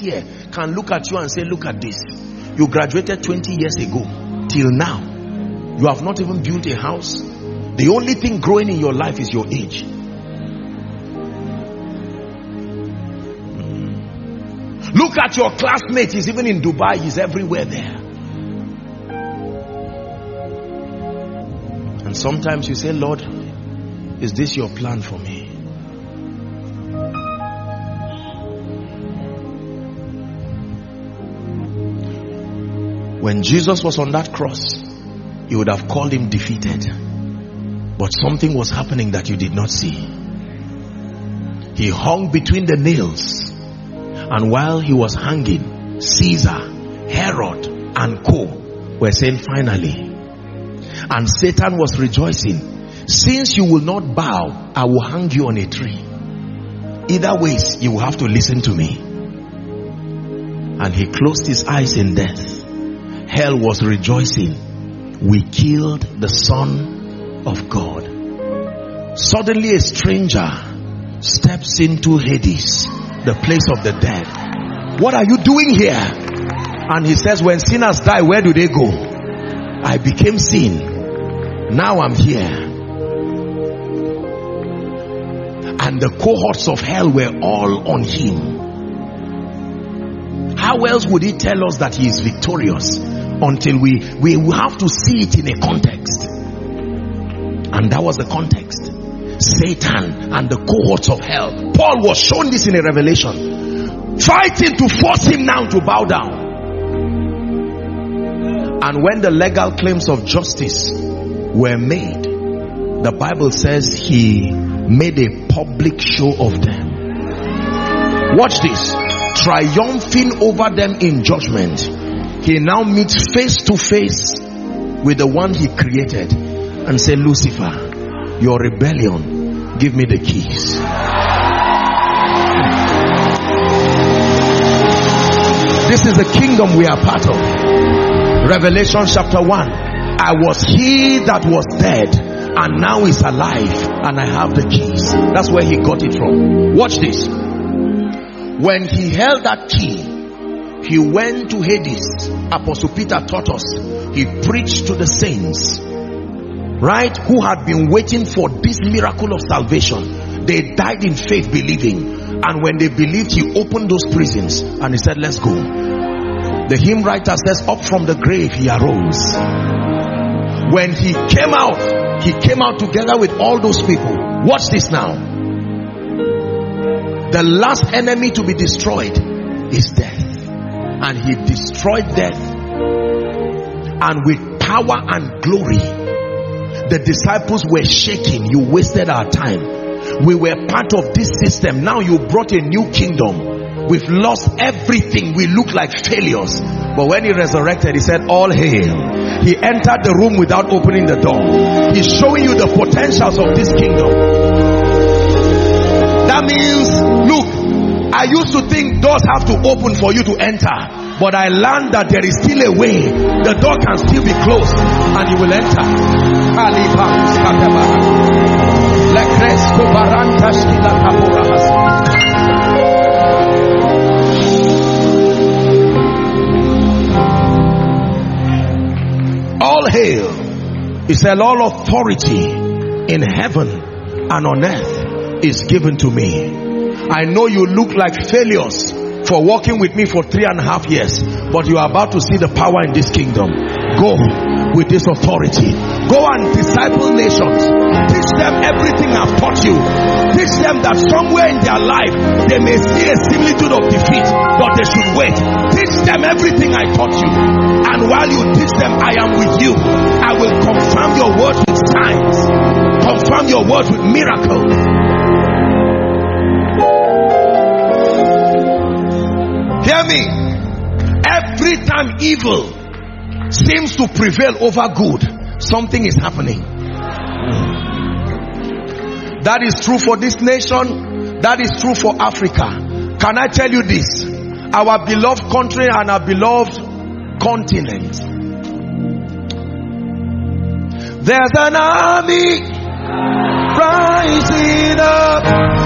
year can look at you and say, look at this. You graduated 20 years ago. Till now, you have not even built a house. The only thing growing in your life is your age. Look at your classmate. He's even in Dubai. He's everywhere there. And sometimes you say, Lord, is this your plan for me? When Jesus was on that cross, you would have called him defeated. But something was happening that you did not see. He hung between the nails. And while he was hanging, Caesar, Herod, and co were saying, finally. And Satan was rejoicing. Since you will not bow, I will hang you on a tree. Either ways, you will have to listen to me. And he closed his eyes in death. Hell was rejoicing. We killed the Son of God. Suddenly a stranger steps into Hades, the place of the dead. What are you doing here? And he says, when sinners die, where do they go? I became sin. Now I'm here. And the cohorts of hell were all on him. How else would he tell us that he is victorious? Until we have to see it in a context. And that was the context. Satan and the cohorts of hell. Paul was shown this in a revelation, fighting to force him now to bow down. And when the legal claims of justice were made, the Bible says he made a public show of them. Watch this. Triumphing over them in judgment, he now meets face to face with the one he created and said, Lucifer, your rebellion, give me the keys. This is the kingdom we are part of. Revelation chapter 1. I was he that was dead and now is alive, and I have the keys. That's where he got it from. Watch this. When he held that key, he went to Hades. Apostle Peter taught us. He preached to the saints, right, who had been waiting for this miracle of salvation. They died in faith believing, and when they believed, he opened those prisons and he said, let's go. The hymn writer says, up from the grave he arose. When he came out together with all those people. Watch this now. The last enemy to be destroyed is death. And he destroyed death. And with power and glory, the disciples were shaking. You wasted our time. We were part of this system. Now you brought a new kingdom. We've lost everything. We look like failures. But when he resurrected, he said, all hail. He entered the room without opening the door. He's showing you the potentials of this kingdom. That means, look, I used to think doors have to open for you to enter, but I learned that there is still a way. The door can still be closed and you will enter. All hail. He said, all authority in heaven and on earth is given to me. I know you look like failures for walking with me for 3.5 years, but you are about to see the power in this kingdom. Go with this authority. Go and disciple nations. Teach them everything I've taught you. Teach them that somewhere in their life they may see a similitude of defeat, but they should wait. Teach them everything I taught you, and while you teach them, I am with you. I will confirm your words with signs, confirm your words with miracles. Hear me. Every time evil seems to prevail over good, something is happening. That is true for this nation. That is true for Africa. Can I tell you this? Our beloved country and our beloved continent. There's an army rising up.